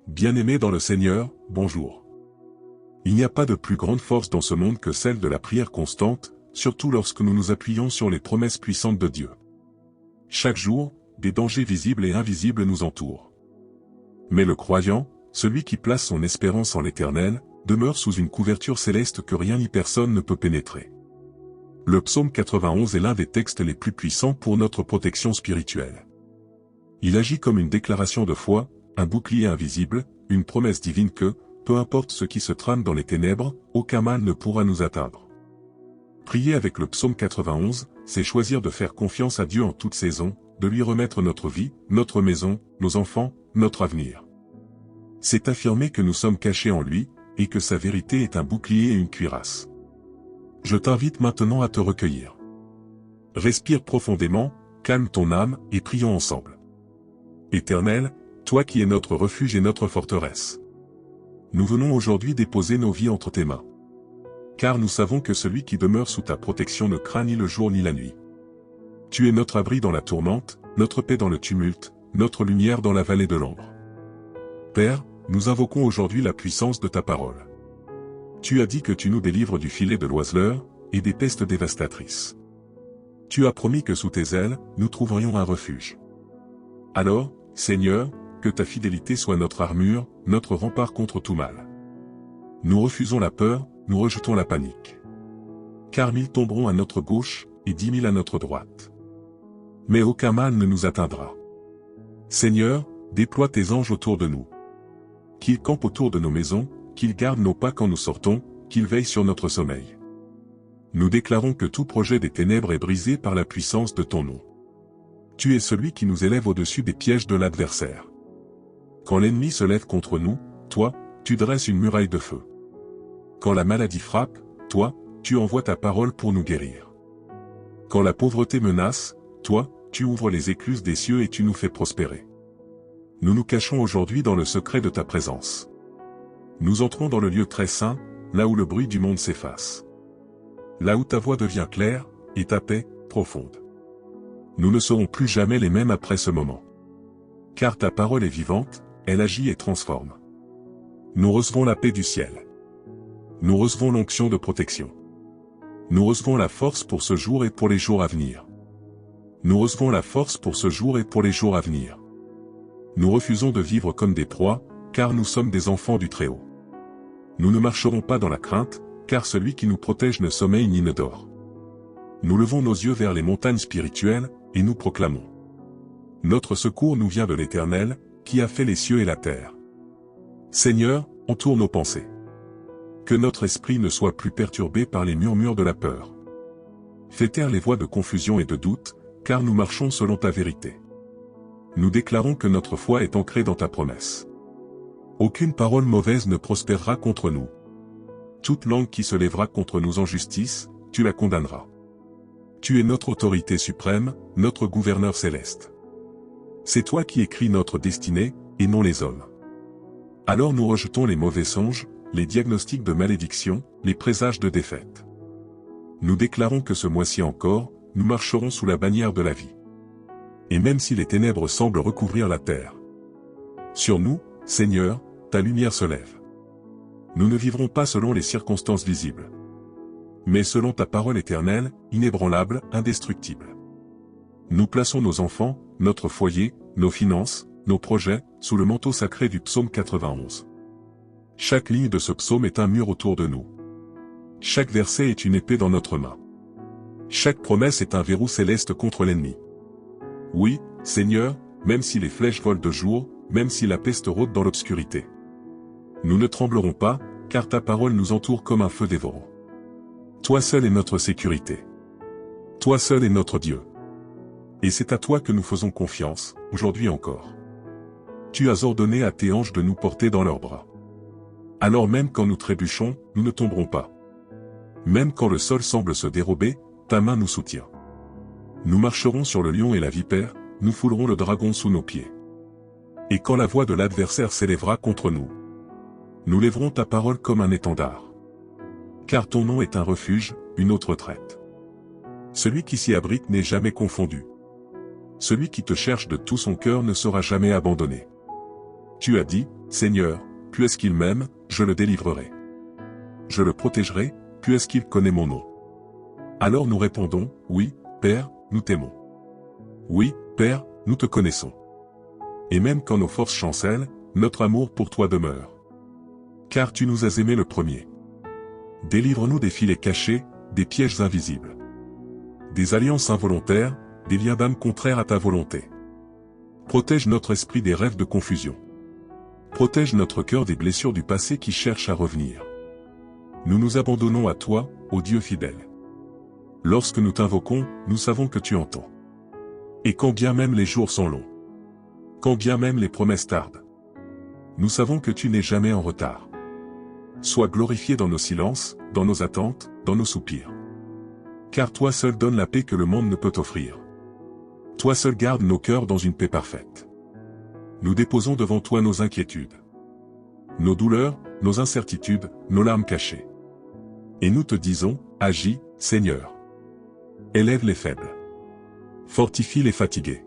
Bien-aimés dans le Seigneur, bonjour. Il n'y a pas de plus grande force dans ce monde que celle de la prière constante, surtout lorsque nous nous appuyons sur les promesses puissantes de Dieu. Chaque jour, des dangers visibles et invisibles nous entourent. Mais le croyant, celui qui place son espérance en l'Éternel, demeure sous une couverture céleste que rien ni personne ne peut pénétrer. Le psaume 91 est l'un des textes les plus puissants pour notre protection spirituelle. Il agit comme une déclaration de foi, un bouclier invisible, une promesse divine que, peu importe ce qui se trame dans les ténèbres, aucun mal ne pourra nous atteindre. Prier avec le psaume 91, c'est choisir de faire confiance à Dieu en toute saison, de lui remettre notre vie, notre maison, nos enfants, notre avenir. C'est affirmer que nous sommes cachés en lui, et que sa vérité est un bouclier et une cuirasse. Je t'invite maintenant à te recueillir. Respire profondément, calme ton âme, et prions ensemble. Éternel, toi qui es notre refuge et notre forteresse. Nous venons aujourd'hui déposer nos vies entre tes mains. Car nous savons que celui qui demeure sous ta protection ne craint ni le jour ni la nuit. Tu es notre abri dans la tourmente, notre paix dans le tumulte, notre lumière dans la vallée de l'ombre. Père, nous invoquons aujourd'hui la puissance de ta parole. Tu as dit que tu nous délivres du filet de l'oiseleur, et des pestes dévastatrices. Tu as promis que sous tes ailes, nous trouverions un refuge. Alors, Seigneur, que ta fidélité soit notre armure, notre rempart contre tout mal. Nous refusons la peur, nous rejetons la panique. Car 1000 tomberont à notre gauche, et 10 000 à notre droite. Mais aucun mal ne nous atteindra. Seigneur, déploie tes anges autour de nous. Qu'ils campent autour de nos maisons, qu'ils gardent nos pas quand nous sortons, qu'ils veillent sur notre sommeil. Nous déclarons que tout projet des ténèbres est brisé par la puissance de ton nom. Tu es celui qui nous élève au-dessus des pièges de l'adversaire. Quand l'ennemi se lève contre nous, toi, tu dresses une muraille de feu. Quand la maladie frappe, toi, tu envoies ta parole pour nous guérir. Quand la pauvreté menace, toi, tu ouvres les écluses des cieux et tu nous fais prospérer. Nous nous cachons aujourd'hui dans le secret de ta présence. Nous entrons dans le lieu très saint, là où le bruit du monde s'efface. Là où ta voix devient claire, et ta paix, profonde. Nous ne serons plus jamais les mêmes après ce moment. Car ta parole est vivante, elle agit et transforme. Nous recevons la paix du ciel. Nous recevons l'onction de protection. Nous recevons la force pour ce jour et pour les jours à venir. Nous recevons la force pour ce jour et pour les jours à venir. Nous refusons de vivre comme des proies, car nous sommes des enfants du Très-Haut. Nous ne marcherons pas dans la crainte, car celui qui nous protège ne sommeille ni ne dort. Nous levons nos yeux vers les montagnes spirituelles, et nous proclamons. Notre secours nous vient de l'Éternel, qui a fait les cieux et la terre. Seigneur, entoure nos pensées. Que notre esprit ne soit plus perturbé par les murmures de la peur. Fais taire les voix de confusion et de doute, car nous marchons selon ta vérité. Nous déclarons que notre foi est ancrée dans ta promesse. Aucune parole mauvaise ne prospérera contre nous. Toute langue qui se lèvera contre nous en justice, tu la condamneras. Tu es notre autorité suprême, notre gouverneur céleste. C'est toi qui écris notre destinée, et non les hommes. Alors nous rejetons les mauvais songes, les diagnostics de malédiction, les présages de défaite. Nous déclarons que ce mois-ci encore, nous marcherons sous la bannière de la vie. Et même si les ténèbres semblent recouvrir la terre. Sur nous, Seigneur, ta lumière se lève. Nous ne vivrons pas selon les circonstances visibles. Mais selon ta parole éternelle, inébranlable, indestructible. Nous plaçons nos enfants, notre foyer, nos finances, nos projets, sous le manteau sacré du psaume 91. Chaque ligne de ce psaume est un mur autour de nous. Chaque verset est une épée dans notre main. Chaque promesse est un verrou céleste contre l'ennemi. Oui, Seigneur, même si les flèches volent de jour, même si la peste rôde dans l'obscurité. Nous ne tremblerons pas, car ta parole nous entoure comme un feu dévorant. Toi seul est notre sécurité. Toi seul est notre Dieu. Et c'est à toi que nous faisons confiance, aujourd'hui encore. Tu as ordonné à tes anges de nous porter dans leurs bras. Alors même quand nous trébuchons, nous ne tomberons pas. Même quand le sol semble se dérober, ta main nous soutient. Nous marcherons sur le lion et la vipère, nous foulerons le dragon sous nos pieds. Et quand la voix de l'adversaire s'élèvera contre nous, nous lèverons ta parole comme un étendard. Car ton nom est un refuge, une autre retraite. Celui qui s'y abrite n'est jamais confondu. Celui qui te cherche de tout son cœur ne sera jamais abandonné. Tu as dit, Seigneur, puisqu'il m'aime, je le délivrerai. Je le protégerai, puisqu'il connaît mon nom. Alors nous répondons, oui, Père, nous t'aimons. Oui, Père, nous te connaissons. Et même quand nos forces chancellent, notre amour pour toi demeure. Car tu nous as aimés le premier. Délivre-nous des filets cachés, des pièges invisibles. Des alliances involontaires, des liens d'âme contraires à ta volonté. Protège notre esprit des rêves de confusion. Protège notre cœur des blessures du passé qui cherchent à revenir. Nous nous abandonnons à toi, ô Dieu fidèle. Lorsque nous t'invoquons, nous savons que tu entends. Et quand bien même les jours sont longs, quand bien même les promesses tardent, nous savons que tu n'es jamais en retard. Sois glorifié dans nos silences, dans nos attentes, dans nos soupirs. Car toi seul donnes la paix que le monde ne peut offrir. Toi seul gardes nos cœurs dans une paix parfaite. Nous déposons devant toi nos inquiétudes, nos douleurs, nos incertitudes, nos larmes cachées. Et nous te disons, agis, Seigneur. Élève les faibles. Fortifie les fatigués.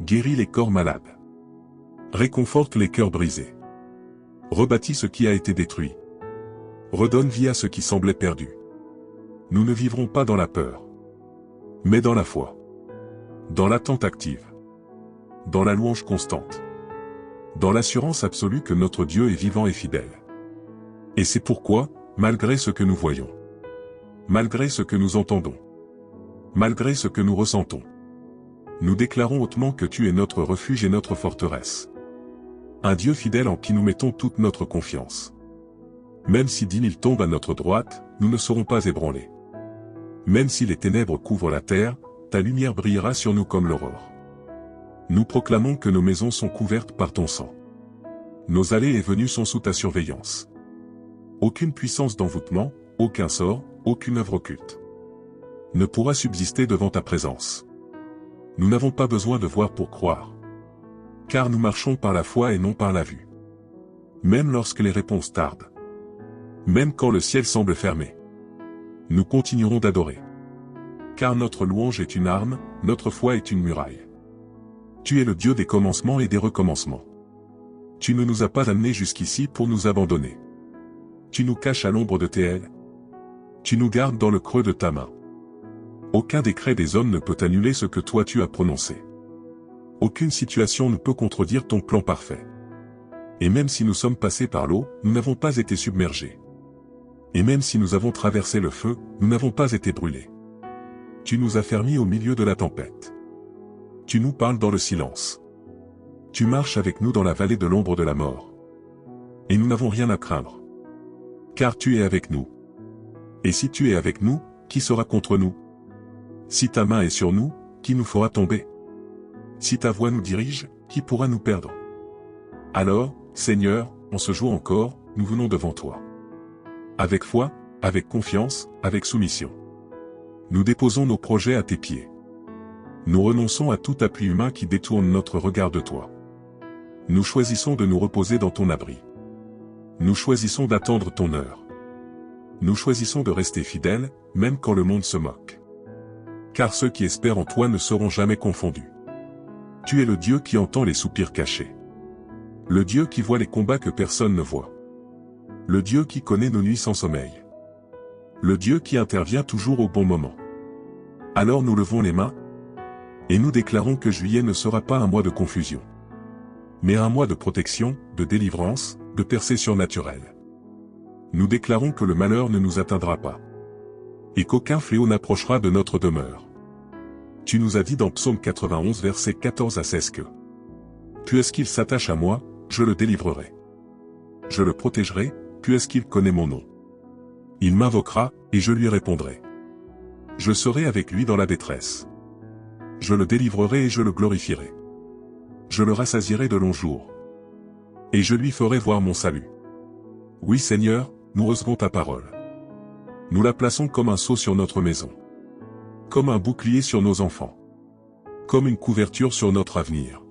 Guéris les corps malades. Réconforte les cœurs brisés. Rebâtis ce qui a été détruit. Redonne vie à ce qui semblait perdu. Nous ne vivrons pas dans la peur, mais dans la foi. Dans l'attente active. Dans la louange constante. Dans l'assurance absolue que notre Dieu est vivant et fidèle. Et c'est pourquoi, malgré ce que nous voyons, malgré ce que nous entendons, malgré ce que nous ressentons, nous déclarons hautement que tu es notre refuge et notre forteresse. Un Dieu fidèle en qui nous mettons toute notre confiance. Même si 10 000 tombent à notre droite, nous ne serons pas ébranlés. Même si les ténèbres couvrent la terre, ta lumière brillera sur nous comme l'aurore. Nous proclamons que nos maisons sont couvertes par ton sang. Nos allées et venues sont sous ta surveillance. Aucune puissance d'envoûtement, aucun sort, aucune œuvre occulte ne pourra subsister devant ta présence. Nous n'avons pas besoin de voir pour croire. Car nous marchons par la foi et non par la vue. Même lorsque les réponses tardent. Même quand le ciel semble fermé. Nous continuerons d'adorer. Car notre louange est une arme, notre foi est une muraille. Tu es le Dieu des commencements et des recommencements. Tu ne nous as pas amenés jusqu'ici pour nous abandonner. Tu nous caches à l'ombre de tes ailes. Tu nous gardes dans le creux de ta main. Aucun décret des hommes ne peut annuler ce que toi tu as prononcé. Aucune situation ne peut contredire ton plan parfait. Et même si nous sommes passés par l'eau, nous n'avons pas été submergés. Et même si nous avons traversé le feu, nous n'avons pas été brûlés. Tu nous as fermis au milieu de la tempête. Tu nous parles dans le silence. Tu marches avec nous dans la vallée de l'ombre de la mort. Et nous n'avons rien à craindre. Car tu es avec nous. Et si tu es avec nous, qui sera contre nous? Si ta main est sur nous, qui nous fera tomber? Si ta voix nous dirige, qui pourra nous perdre? Alors, Seigneur, en ce jour encore, nous venons devant toi. Avec foi, avec confiance, avec soumission. Nous déposons nos projets à tes pieds. Nous renonçons à tout appui humain qui détourne notre regard de toi. Nous choisissons de nous reposer dans ton abri. Nous choisissons d'attendre ton heure. Nous choisissons de rester fidèles, même quand le monde se moque. Car ceux qui espèrent en toi ne seront jamais confondus. Tu es le Dieu qui entend les soupirs cachés. Le Dieu qui voit les combats que personne ne voit. Le Dieu qui connaît nos nuits sans sommeil. Le Dieu qui intervient toujours au bon moment. Alors nous levons les mains, et nous déclarons que juillet ne sera pas un mois de confusion, mais un mois de protection, de délivrance, de percée surnaturelle. Nous déclarons que le malheur ne nous atteindra pas, et qu'aucun fléau n'approchera de notre demeure. Tu nous as dit dans Psaume 91 versets 14 à 16 que « Puisqu'il s'attache à moi, je le délivrerai. Je le protégerai, puisqu'il connaît mon nom. Il m'invoquera, et je lui répondrai. Je serai avec lui dans la détresse. Je le délivrerai et je le glorifierai. Je le rassasierai de longs jours. Et je lui ferai voir mon salut. Oui Seigneur, nous recevons ta parole. Nous la plaçons comme un sceau sur notre maison. Comme un bouclier sur nos enfants. Comme une couverture sur notre avenir.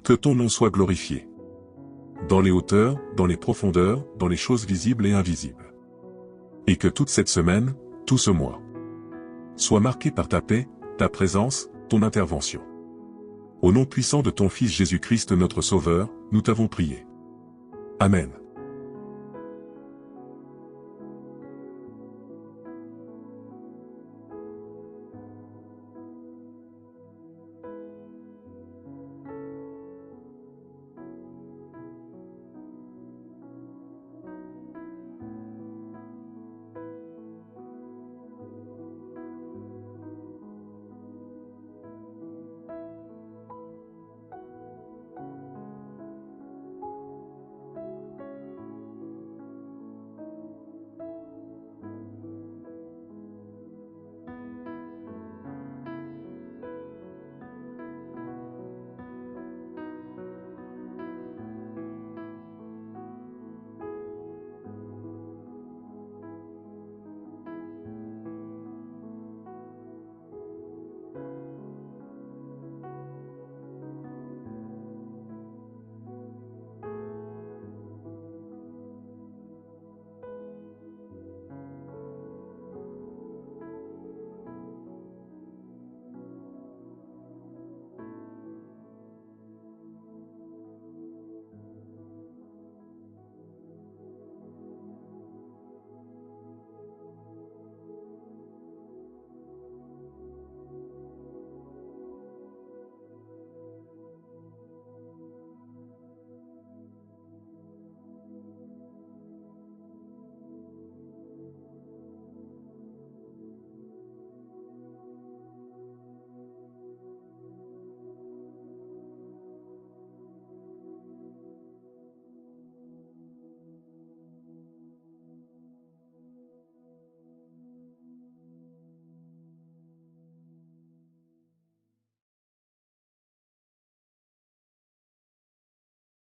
Que ton nom soit glorifié. Dans les hauteurs, dans les profondeurs, dans les choses visibles et invisibles. Et que toute cette semaine, tout ce mois, soit marqué par ta paix, ta présence, ton intervention. Au nom puissant de ton Fils Jésus-Christ notre Sauveur, nous t'avons prié. Amen.